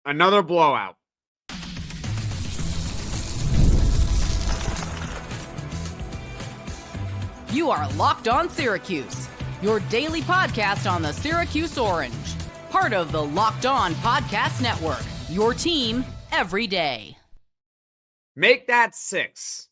Another blowout. You are Locked On Syracuse, your daily podcast on the Syracuse Orange. Part of the Locked On Podcast Network, your team every day. Make that 6.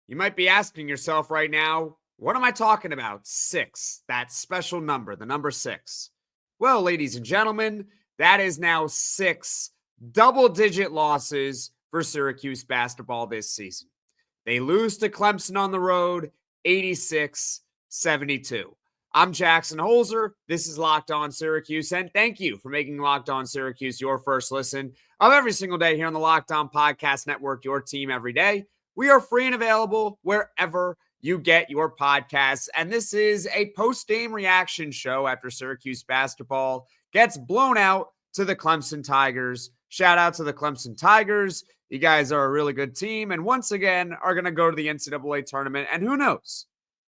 You might be asking yourself right now, what am I talking about? 6, that special number, the number 6. Well, ladies and gentlemen, that is now 6 double-digit losses for Syracuse basketball this season. They lose to Clemson on the road, 86-72. I'm Jackson Holzer. This is Locked On Syracuse, and thank you for making Locked On Syracuse your first listen of every single day here on the Locked On Podcast Network, your team every day. We are free and available wherever you get your podcasts, and this is a post-game reaction show after Syracuse basketball gets blown out to the Clemson Tigers. Shout out to the Clemson Tigers. You guys are a really good team, and once again are going to go to the NCAA tournament, and who knows?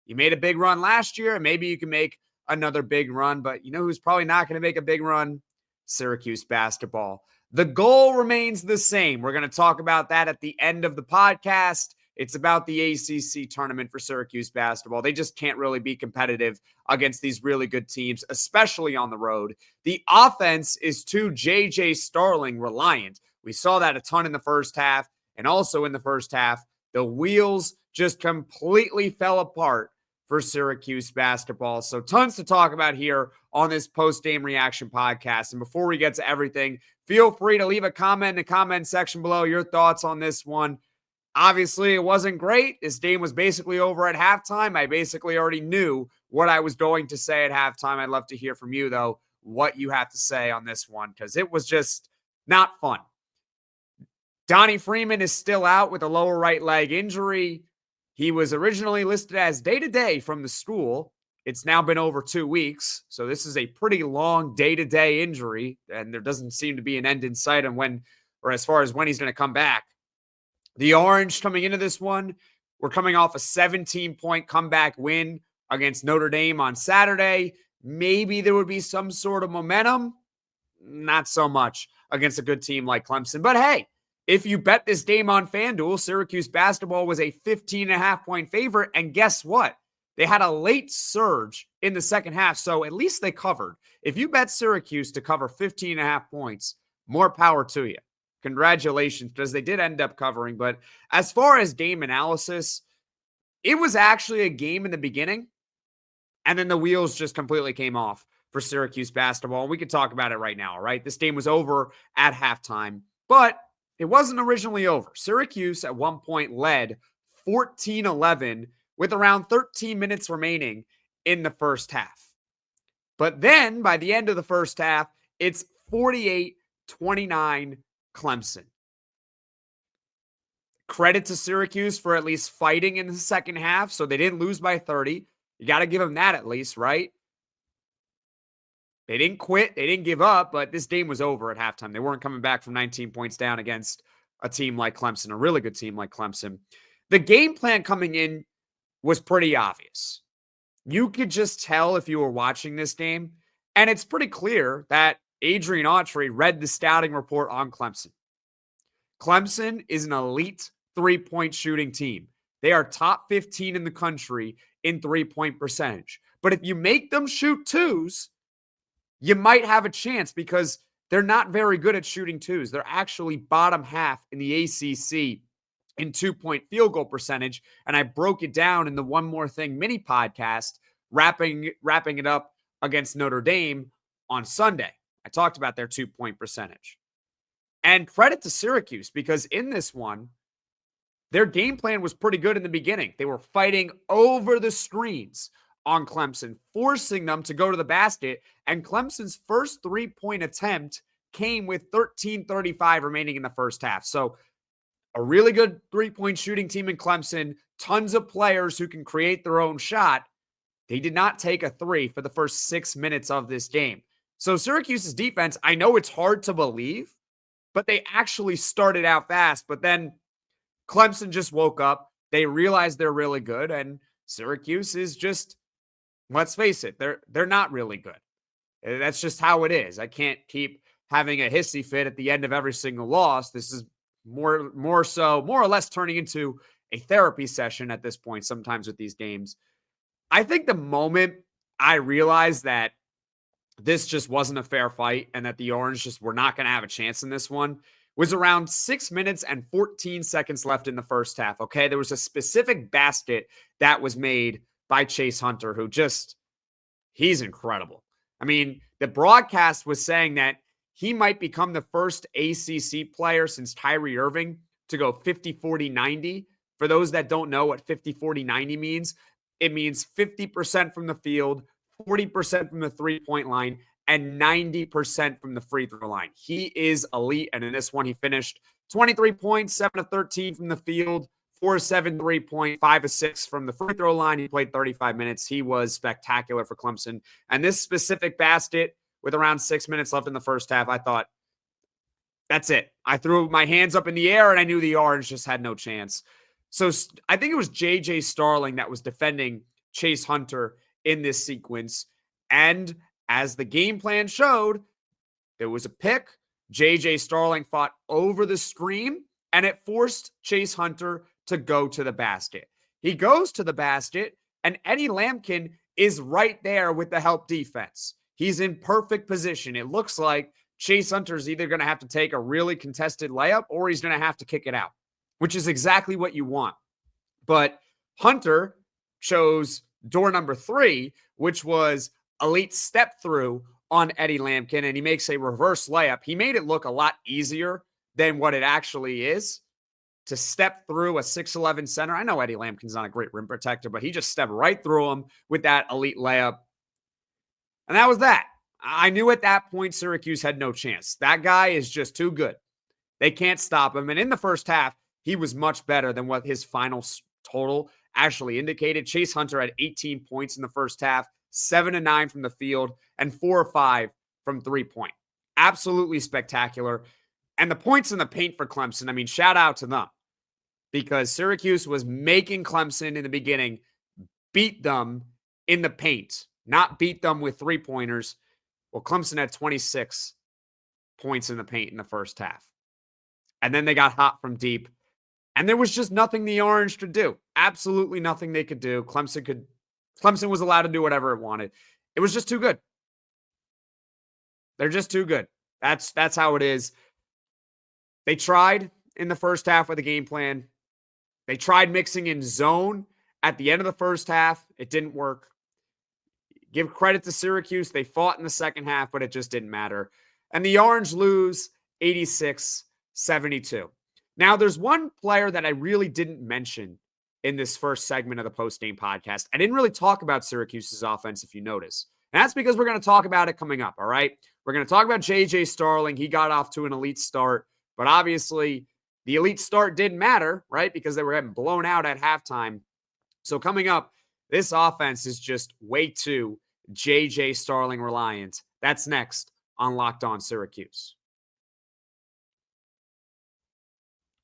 You made a big run last year, and maybe you can make another big run, but you know who's probably not going to make a big run? Syracuse basketball. The goal remains the same. We're going to talk about that at the end of the podcast. It's about the ACC tournament for Syracuse basketball. They just can't really be competitive against these really good teams, especially on the road. The offense is too J.J. Starling reliant. We saw that a ton in the first half, and also in the first half, the wheels just completely fell apart for Syracuse basketball. So tons to talk about here on this post-game reaction podcast. And before we get to everything, feel free to leave a comment in the comment section below, your thoughts on this one. Obviously, it wasn't great. This game was basically over at halftime. I basically already knew what I was going to say at halftime. I'd love to hear from you, though, what you have to say on this one, because it was just not fun. Donnie Freeman is still out with a lower right leg injury. He was originally listed as day-to-day from the school. It's now been over 2 weeks, so this is a pretty long day-to-day injury, and there doesn't seem to be an end in sight on when, or as far as when he's going to come back. The Orange coming into this one, we're coming off a 17-point comeback win against Notre Dame on Saturday. Maybe there would be some sort of momentum. Not so much against a good team like Clemson. But hey, if you bet this game on FanDuel, Syracuse basketball was a 15.5-point favorite. And guess what? They had a late surge in the second half, so at least they covered. If you bet Syracuse to cover 15.5 points, more power to you. Congratulations, because they did end up covering. But as far as game analysis, it was actually a game in the beginning, and then the wheels just completely came off for Syracuse basketball. We could talk about it right now, right? This game was over at halftime, but it wasn't originally over. Syracuse at one point led 14-11 with around 13 minutes remaining in the first half. But then by the end of the first half, it's 48-29 Clemson. Credit to Syracuse for at least fighting in the second half, so they didn't lose by 30. You got to give them that at least, right? They didn't quit. They didn't give up, but this game was over at halftime. They weren't coming back from 19 points down against a team like Clemson, a really good team like Clemson. The game plan coming in was pretty obvious. You could just tell if you were watching this game, and it's pretty clear that Adrian Autry read the scouting report on Clemson. Clemson is an elite three-point shooting team. They are top 15 in the country in three-point percentage. But if you make them shoot twos, you might have a chance because they're not very good at shooting twos. They're actually bottom half in the ACC in two-point field goal percentage. And I broke it down in the One More Thing mini podcast, wrapping it up against Notre Dame on Sunday. I talked about their two-point percentage. And credit to Syracuse, because in this one, their game plan was pretty good in the beginning. They were fighting over the screens on Clemson, forcing them to go to the basket. And Clemson's first three-point attempt came with 13:35 remaining in the first half. So a really good three-point shooting team in Clemson, tons of players who can create their own shot. They did not take a three for the first 6 minutes of this game. So Syracuse's defense, I know it's hard to believe, but they actually started out fast. But then Clemson just woke up. They realized they're really good, and Syracuse is just, let's face it, they're not really good. That's just how it is. I can't keep having a hissy fit at the end of every single loss. This is more or less turning into a therapy session at this point, sometimes with these games. I think the moment I realized that this just wasn't a fair fight and that the Orange just were not going to have a chance in this one was around 6 minutes and 14 seconds left in the first half. Okay. There was a specific basket that was made by Chase Hunter, who he's incredible. I mean, the broadcast was saying that he might become the first ACC player since Tyree Irving to go 50, 40, 90. For those that don't know what 50, 40, 90 means, it means 50% from the field, 40% from the three-point line, and 90% from the free throw line. He is elite, and in this one, he finished 23 points, 7 of 13 from the field, 4 of 7 3-point, 5 of 6 from the free throw line. He played 35 minutes. He was spectacular for Clemson. And this specific basket, with around 6 minutes left in the first half, I thought, that's it. I threw my hands up in the air, and I knew the Orange just had no chance. So I think it was J.J. Starling that was defending Chase Hunter in this sequence. And as the game plan showed, there was a pick. J.J. Starling fought over the screen, and it forced Chase Hunter to go to the basket. He goes to the basket, and Eddie Lampkin is right there with the help defense. He's in perfect position. It looks like Chase Hunter's either going to have to take a really contested layup or he's going to have to kick it out, which is exactly what you want. But Hunter chose door number 3, which was a late step through on Eddie Lampkin, and he makes a reverse layup. He made it look a lot easier than what it actually is to step through a 6'11 center. I know Eddie Lampkin's not a great rim protector, but he just stepped right through him with that elite layup. And that was that. I knew at that point Syracuse had no chance. That guy is just too good. They can't stop him. And in the first half, he was much better than what his final total actually indicated. Chase Hunter had 18 points in the first half, 7 of 9 from the field, and 4 of 5 from 3-point. Absolutely spectacular. And the points in the paint for Clemson, I mean, shout out to them, because Syracuse was making Clemson in the beginning beat them in the paint, not beat them with 3-pointers. Well, Clemson had 26 points in the paint in the first half. And then they got hot from deep. And there was just nothing the Orange could do. Absolutely nothing they could do. Clemson was allowed to do whatever it wanted. It was just too good. They're just too good. That's how it is. They tried in the first half with a game plan. They tried mixing in zone at the end of the first half. It didn't work. Give credit to Syracuse. They fought in the second half, but it just didn't matter. And the Orange lose 86-72. Now, there's one player that I really didn't mention in this first segment of the post-game podcast. I didn't really talk about Syracuse's offense, if you notice. And that's because we're going to talk about it coming up, all right? We're going to talk about J.J. Starling. He got off to an elite start, but obviously the elite start didn't matter, right? Because they were getting blown out at halftime. So coming up, this offense is just way too J.J. Starling reliant. That's next on Locked On Syracuse.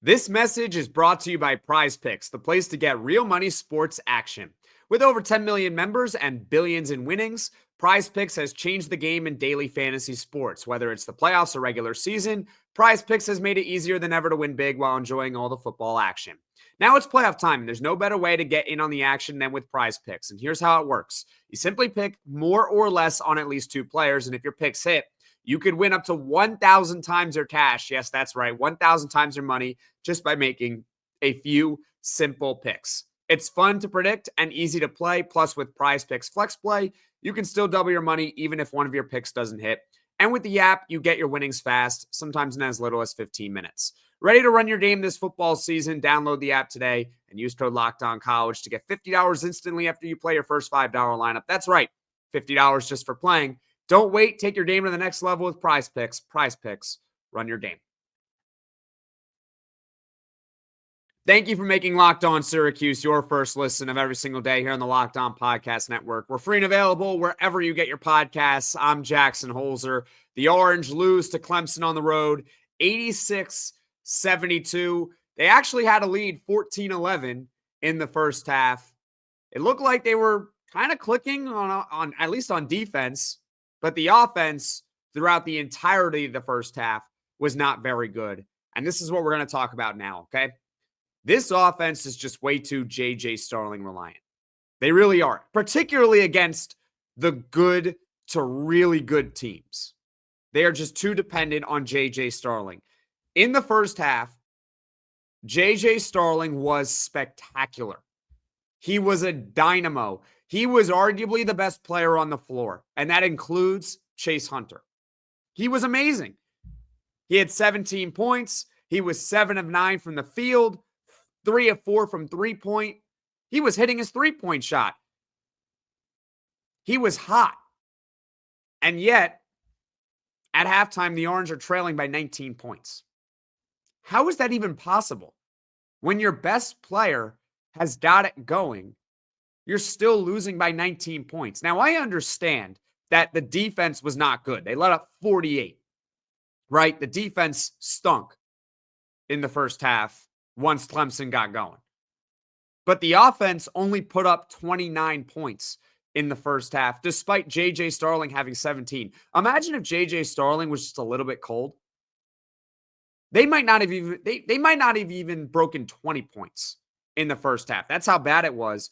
This message is brought to you by Prizepicks, the place to get real money sports action. With over 10 million members and billions in winnings, Prizepicks has changed the game in daily fantasy sports. Whether it's the playoffs or regular season, Prizepicks has made it easier than ever to win big while enjoying all the football action. Now it's playoff time, and there's no better way to get in on the action than with Prizepicks. And here's how it works. You simply pick more or less on at least 2 players, and if your picks hit, you could win up to 1,000 times your cash. Yes, that's right. 1,000 times your money just by making a few simple picks. It's fun to predict and easy to play. Plus, with Prizepicks Flex Play, you can still double your money even if one of your picks doesn't hit. And with the app, you get your winnings fast, sometimes in as little as 15 minutes. Ready to run your game this football season? Download the app today and use code LOCKEDONCollege to get $50 instantly after you play your first $5 lineup. That's right, $50 just for playing. Don't wait. Take your game to the next level with Prizepicks. Prizepicks, run your game. Thank you for making Locked On Syracuse your first listen of every single day here on the Locked On Podcast Network. We're free and available wherever you get your podcasts. I'm Jackson Holzer. The Orange lose to Clemson on the road, 86-72. They actually had a lead 14-11 in the first half. It looked like they were kind of clicking on at least on defense, but the offense throughout the entirety of the first half was not very good. And this is what we're going to talk about now, okay? This offense is just way too J.J. Starling reliant. They really are, particularly against the good to really good teams. They are just too dependent on J.J. Starling. In the first half, J.J. Starling was spectacular. He was a dynamo. He was arguably the best player on the floor, and that includes Chase Hunter. He was amazing. He had 17 points. He was 7 of 9 from the field, 3 of 4 from three-point. He was hitting his three-point shot. He was hot. And yet, at halftime, the Orange are trailing by 19 points. How is that even possible? When your best player has got it going, you're still losing by 19 points. Now, I understand that the defense was not good. They let up 48, right? The defense stunk in the first half once Clemson got going. But the offense only put up 29 points in the first half, despite J.J. Starling having 17. Imagine if J.J. Starling was just a little bit cold. They might not have even broken 20 points in the first half. That's how bad it was.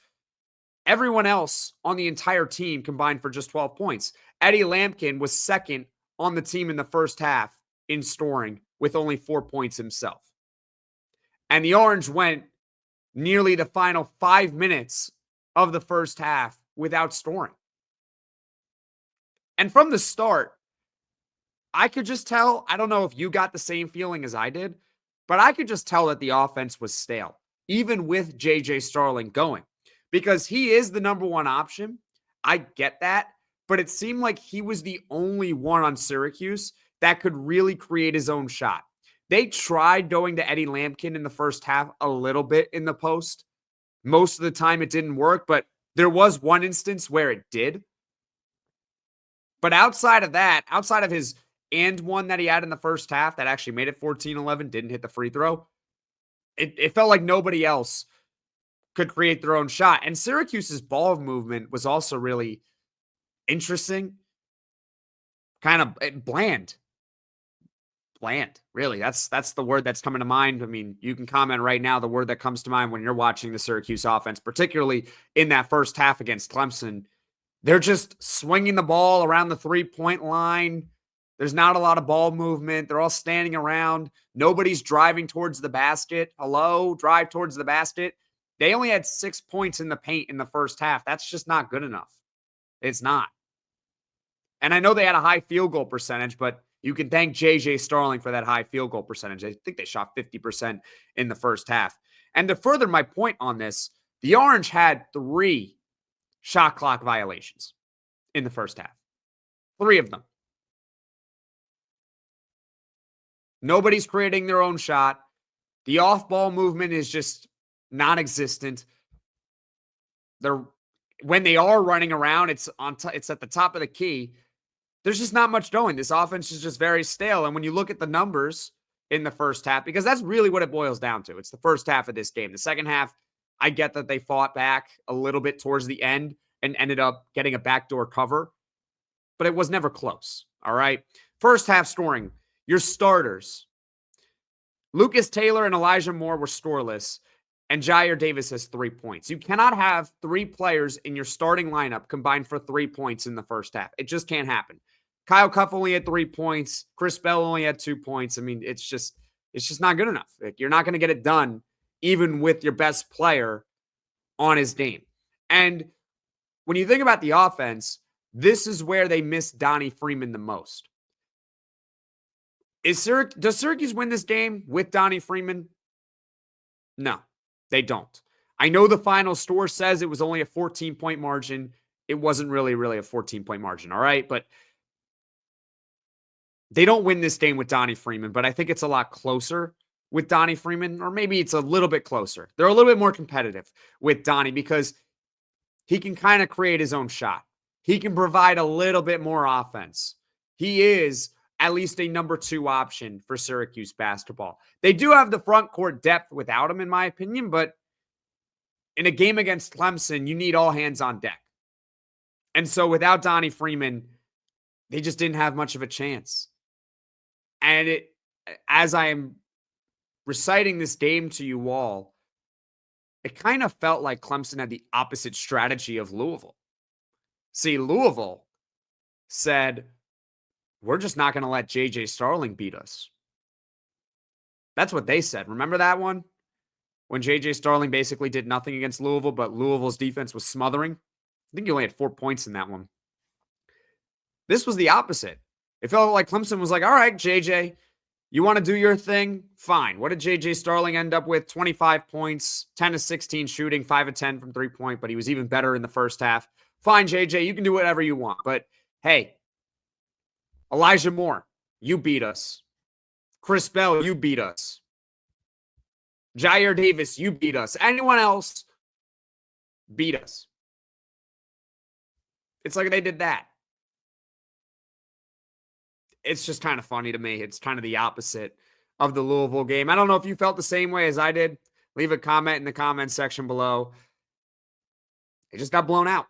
Everyone else on the entire team combined for just 12 points. Eddie Lampkin was second on the team in the first half in scoring with only 4 points himself. And the Orange went nearly the final 5 minutes of the first half without scoring. And from the start, I could just tell, I don't know if you got the same feeling as I did, but I could just tell that the offense was stale, even with J.J. Starling going, because he is the number one option. I get that, but it seemed like he was the only one on Syracuse that could really create his own shot. They tried going to Eddie Lampkin in the first half a little bit in the post. Most of the time it didn't work, but there was one instance where it did. But outside of that, outside of his and one that he had in the first half that actually made it 14-11, didn't hit the free throw, it felt like nobody else could create their own shot. And Syracuse's ball movement was also really interesting. Kind of bland. Bland, really. That's the word that's coming to mind. I mean, you can comment right now the word that comes to mind when you're watching the Syracuse offense, particularly in that first half against Clemson. They're just swinging the ball around the three-point line. There's not a lot of ball movement. They're all standing around. Nobody's driving towards the basket. Hello, drive towards the basket. They only had 6 points in the paint in the first half. That's just not good enough. It's not. And I know they had a high field goal percentage, but you can thank J.J. Starling for that high field goal percentage. I think they shot 50% in the first half. And to further my point on this, the Orange had 3 shot clock violations in the first half. 3 of them. Nobody's creating their own shot. The off-ball movement is just non-existent. When they are running around, it's at the top of the key. There's just not much going. This offense is just very stale. And when you look at the numbers in the first half, because that's really what it boils down to. It's the first half of this game. The second half, I get that they fought back a little bit towards the end and ended up getting a backdoor cover, but it was never close. All right. First half scoring. Your starters, Lucas Taylor and Elijah Moore were scoreless, and Jair Davis has 3 points. You cannot have 3 players in your starting lineup combined for 3 points in the first half. It just can't happen. Kyle Cuff only had 3 points. Chris Bell only had 2 points. I mean, it's just not good enough. You're not going to get it done even with your best player on his game. And when you think about the offense, this is where they miss Donnie Freeman the most. Does Syracuse win this game with Donnie Freeman? No, they don't. I know the final score says it was only a 14-point margin. It wasn't really a 14-point margin, all right? But they don't win this game with Donnie Freeman, but I think it's a lot closer with Donnie Freeman, or maybe it's a little bit closer. They're a little bit more competitive with Donnie because he can kind of create his own shot. He can provide a little bit more offense. He is at least a number 2 option for Syracuse basketball. They do have the front court depth without him, in my opinion, but in a game against Clemson, you need all hands on deck. And so without Donnie Freeman, They just didn't have much of a chance. And as I am reciting this game to you all, it kind of felt like Clemson had the opposite strategy of Louisville. See, Louisville said, we're just not going to let J.J. Starling beat us. That's what they said. Remember that one? When J.J. Starling basically did nothing against Louisville, but Louisville's defense was smothering. I think he only had 4 points in that one. This was the opposite. It felt like Clemson was like, all right, J.J., you want to do your thing? Fine. What did J.J. Starling end up with? 25 points, 10 of 16 shooting, 5 of 10 from three-point, but he was even better in the first half. Fine, J.J., you can do whatever you want. But, hey, Elijah Moore, you beat us. Chris Bell, you beat us. Jair Davis, you beat us. Anyone else, beat us. It's like they did that. It's just kind of funny to me. It's kind of the opposite of the Louisville game. I don't know if you felt the same way as I did. Leave a comment in the comments section below. It just got blown out.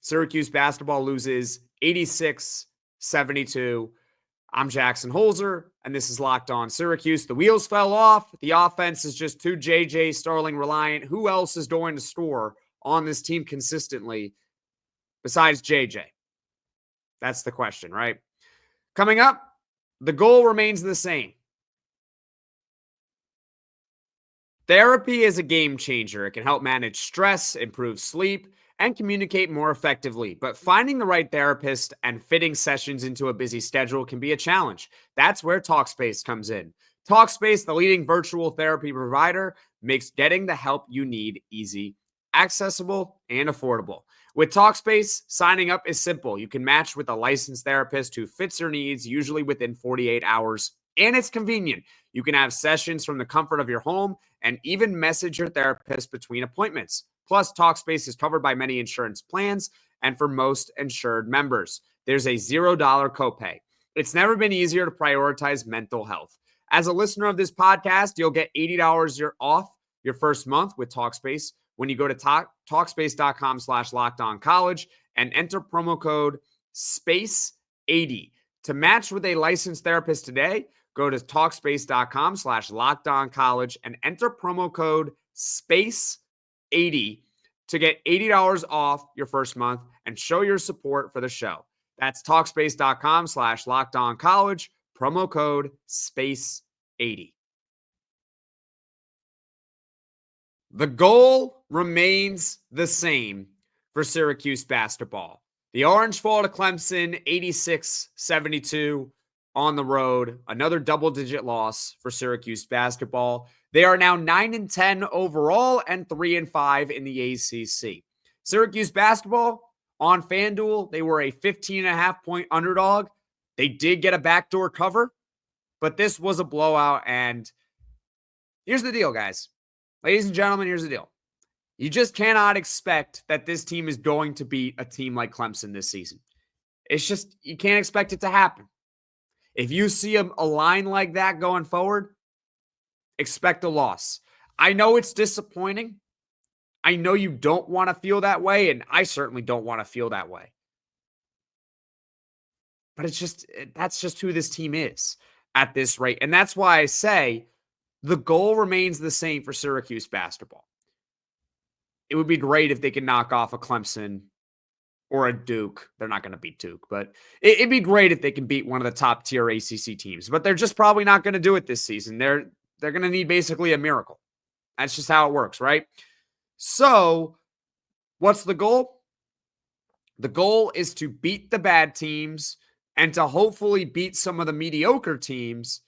Syracuse basketball loses 86-72. I'm Jackson Holzer, and this is Locked On Syracuse. The wheels fell off. The offense is just too J.J. Starling reliant. Who else is going to score on this team consistently besides J.J.? That's the question, right? Coming up, the goal remains the same. Therapy is a game changer. It can help manage stress, improve sleep, and communicate more effectively. But finding the right therapist and fitting sessions into a busy schedule can be a challenge. That's where TALKSPACE comes in. TALKSPACE, the leading virtual therapy provider, makes getting the help you need easy, accessible, and affordable. With TALKSPACE, signing up is simple. You can match with a licensed therapist who fits your needs, usually within 48 hours, and it's convenient. You can have sessions from the comfort of your home and even message your therapist between appointments. Plus, TALKSPACE is covered by many insurance plans, and for most insured members, there's a $0 copay. It's never been easier to prioritize mental health. As a listener of this podcast, you'll get $80 off your first month with TALKSPACE when you go to TalkSpace.com/LockedOnCollege and enter promo code SPACE80. To match with a licensed therapist today, go to TalkSpace.com/LockedOnCollege and enter promo code SPACE80 to get $80 off your first month and show your support for the show. That's TalkSpace.com/LockedOnCollege, promo code SPACE80. The goal remains the same for Syracuse basketball. The Orange fall to Clemson 86-72 on the road. Another double-digit loss for Syracuse basketball. They are now 9-10 overall and 3-5 in the ACC. Syracuse basketball on FanDuel, they were a 15.5-point underdog. They did get a backdoor cover, but this was a blowout. And here's the deal, guys. Ladies and gentlemen, here's the deal. You just cannot expect that this team is going to beat a team like Clemson this season. It's just, you can't expect it to happen. If you see a line like that going forward, expect a loss. I know it's disappointing. I know you don't want to feel that way, and I certainly don't want to feel that way. But that's just who this team is at this rate. And that's why I say the goal remains the same for Syracuse basketball. It would be great if they could knock off a Clemson or a Duke. They're not going to beat Duke, but it'd be great if they can beat one of the top tier ACC teams. But they're just probably not going to do it this season. They're going to need basically a miracle. That's just how it works, right? So what's the goal? The goal is to beat the bad teams and to hopefully beat some of the mediocre teams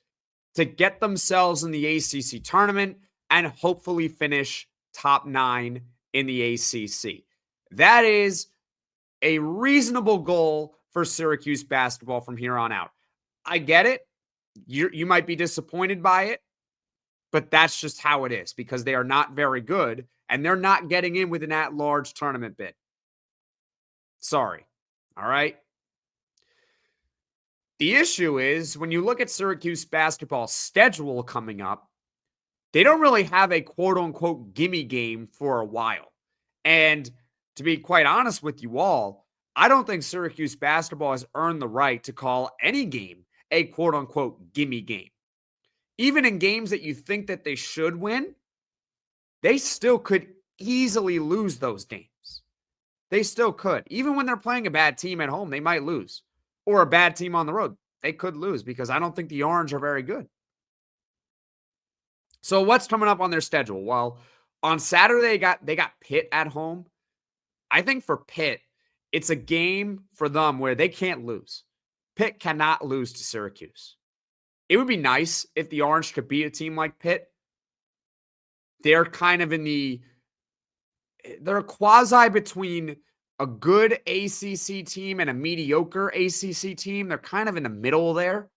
to get themselves in the ACC tournament and hopefully finish top 9 in the ACC. That is a reasonable goal for Syracuse basketball from here on out. I get it. You might be disappointed by it, but that's just how it is because they are not very good and they're not getting in with an at-large tournament bid. Sorry. All right. The issue is when you look at Syracuse basketball schedule coming up, they don't really have a quote-unquote gimme game for a while. And to be quite honest with you all, I don't think Syracuse basketball has earned the right to call any game a quote-unquote gimme game. Even in games that you think that they should win, they still could easily lose those games. They still could. Even when they're playing a bad team at home, they might lose. Or a bad team on the road, they could lose because I don't think the Orange are very good. So what's coming up on their schedule? Well, on Saturday, they got Pitt at home. I think for Pitt, it's a game for them where they can't lose. Pitt cannot lose to Syracuse. It would be nice if the Orange could beat a team like Pitt. They're kind of they're a quasi between a good ACC team and a mediocre ACC team. They're kind of in the middle there.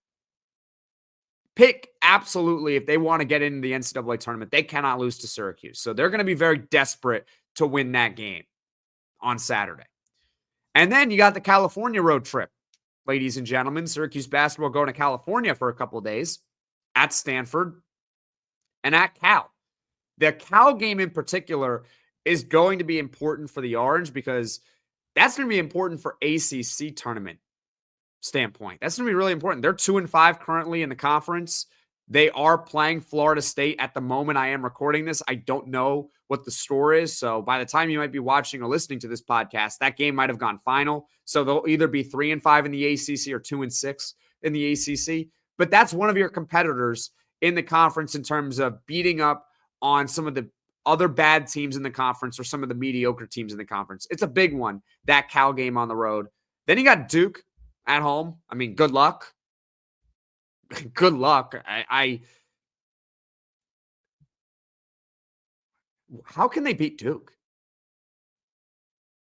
Pitt, absolutely, if they want to get into the NCAA tournament, they cannot lose to Syracuse. So they're going to be very desperate to win that game on Saturday. And then you got the California road trip, ladies and gentlemen. Syracuse basketball going to California for a couple of days at Stanford and at Cal. The Cal game in particular is going to be important for the Orange because that's going to be important for ACC tournament standpoint. That's going to be really important. They're 2-5 currently in the conference. They are playing Florida State at the moment I am recording this. I don't know what the score is. So by the time you might be watching or listening to this podcast, that game might have gone final. So they'll either be 3-5 in the ACC or 2-6 in the ACC. But that's one of your competitors in the conference in terms of beating up on some of the other bad teams in the conference or some of the mediocre teams in the conference. It's a big one, that Cal game on the road. Then you got Duke at home. I mean, good luck. Good luck. How can they beat Duke?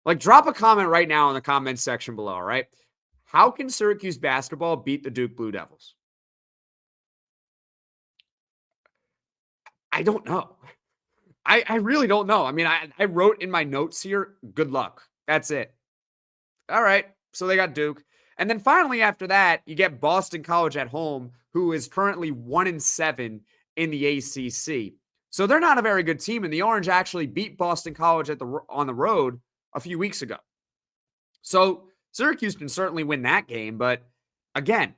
Like, drop a comment right now in the comments section below, right? How can Syracuse basketball beat the Duke Blue Devils? I don't know. I really don't know. I mean, I wrote in my notes here, good luck. That's it. All right. So they got Duke. And then finally, after that, you get Boston College at home, who is currently 1-7 in the ACC. So they're not a very good team. And the Orange actually beat Boston College on the road a few weeks ago. So Syracuse can certainly win that game. But again,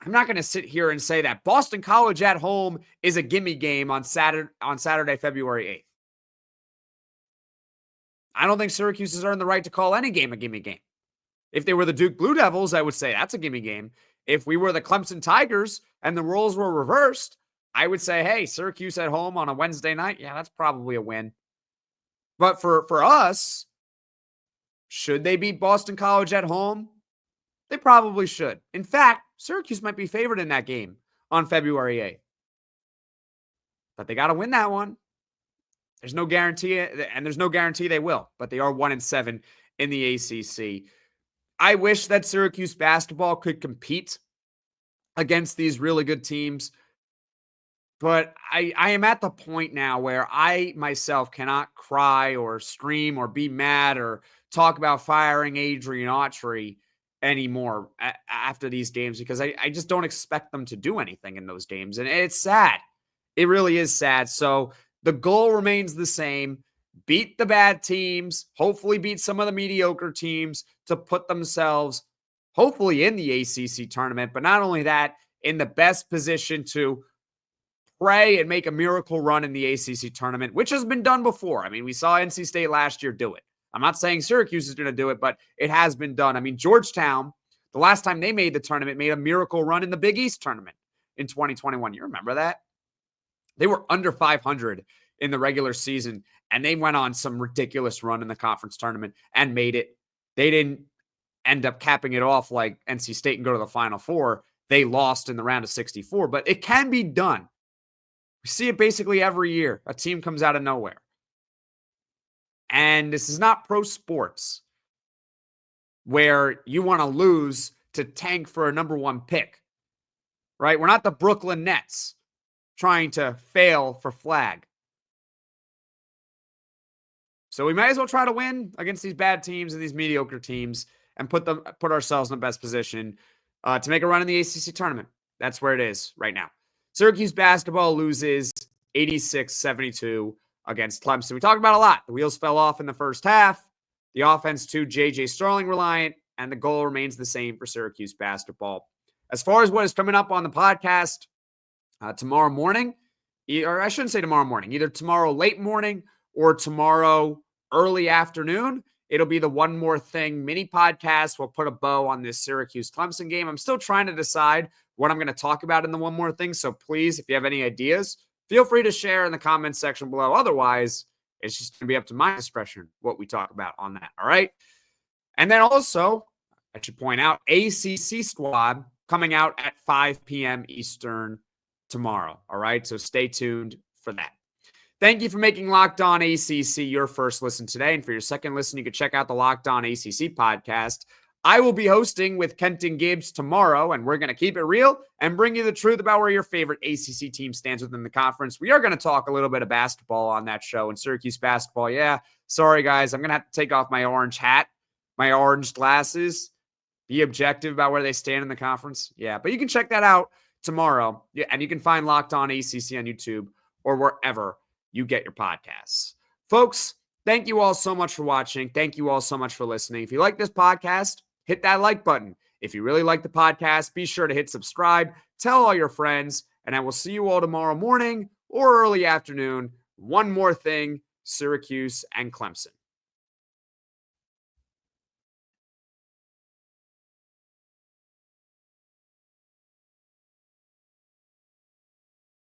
I'm not going to sit here and say that Boston College at home is a gimme game on Saturday, February 8th. I don't think Syracuse has earned the right to call any game a gimme game. If they were the Duke Blue Devils, I would say that's a gimme game. If we were the Clemson Tigers and the roles were reversed, I would say, hey, Syracuse at home on a Wednesday night, yeah, that's probably a win. But for us, should they beat Boston College at home? They probably should. In fact, Syracuse might be favored in that game on February 8th. But they got to win that one. There's no guarantee, and there's no guarantee they will, but they are 1-7 in the ACC. I wish that Syracuse basketball could compete against these really good teams, but I am at the point now where I myself cannot cry or scream or be mad or talk about firing Adrian Autry anymore after these games because I just don't expect them to do anything in those games. And it's sad. It really is sad. So the goal remains the same. Beat the bad teams, hopefully beat some of the mediocre teams to put themselves hopefully in the ACC tournament. But not only that, in the best position to pray and make a miracle run in the ACC tournament, which has been done before. I mean, we saw NC State last year do it. I'm not saying Syracuse is going to do it, but it has been done. I mean, Georgetown, the last time they made the tournament, made a miracle run in the Big East tournament in 2021. You remember that? They were under 500 in the regular season, and they went on some ridiculous run in the conference tournament and made it. They didn't end up capping it off like NC State and go to the Final Four. They lost in the round of 64, but it can be done. We see it basically every year. A team comes out of nowhere. And this is not pro sports where you want to lose to tank for a number one pick, right? We're not the Brooklyn Nets trying to fail for flag. So we might as well try to win against these bad teams and these mediocre teams and put ourselves in the best position to make a run in the ACC tournament. That's where it is right now. Syracuse basketball loses 86-72 against Clemson. We talked about a lot. The wheels fell off in the first half. The offense too, J.J. Starling reliant, and the goal remains the same for Syracuse basketball. As far as what is coming up on the podcast tomorrow morning, or I shouldn't say tomorrow morning, either tomorrow late morning or tomorrow early afternoon, it'll be the One More Thing mini podcast. We'll put a bow on this Syracuse Clemson game. I'm still trying to decide what I'm going to talk about in the One More Thing. So please, if you have any ideas, feel free to share in the comments section below. Otherwise, it's just going to be up to my discretion what we talk about on that. All right. And then also, I should point out, ACC squad coming out at 5 p.m. Eastern tomorrow. All right. So stay tuned for that. Thank you for making Locked On ACC your first listen today. And for your second listen, you can check out the Locked On ACC podcast. I will be hosting with Kenton Gibbs tomorrow, and we're going to keep it real and bring you the truth about where your favorite ACC team stands within the conference. We are going to talk a little bit of basketball on that show, and Syracuse basketball. Yeah, sorry, guys. I'm going to have to take off my orange hat, my orange glasses, be objective about where they stand in the conference. Yeah, but you can check that out tomorrow. Yeah, and you can find Locked On ACC on YouTube or wherever you get your podcasts. Folks, thank you all so much for watching. Thank you all so much for listening. If you like this podcast, hit that like button. If you really like the podcast, be sure to hit subscribe, tell all your friends, and I will see you all tomorrow morning or early afternoon. One More Thing, Syracuse and Clemson.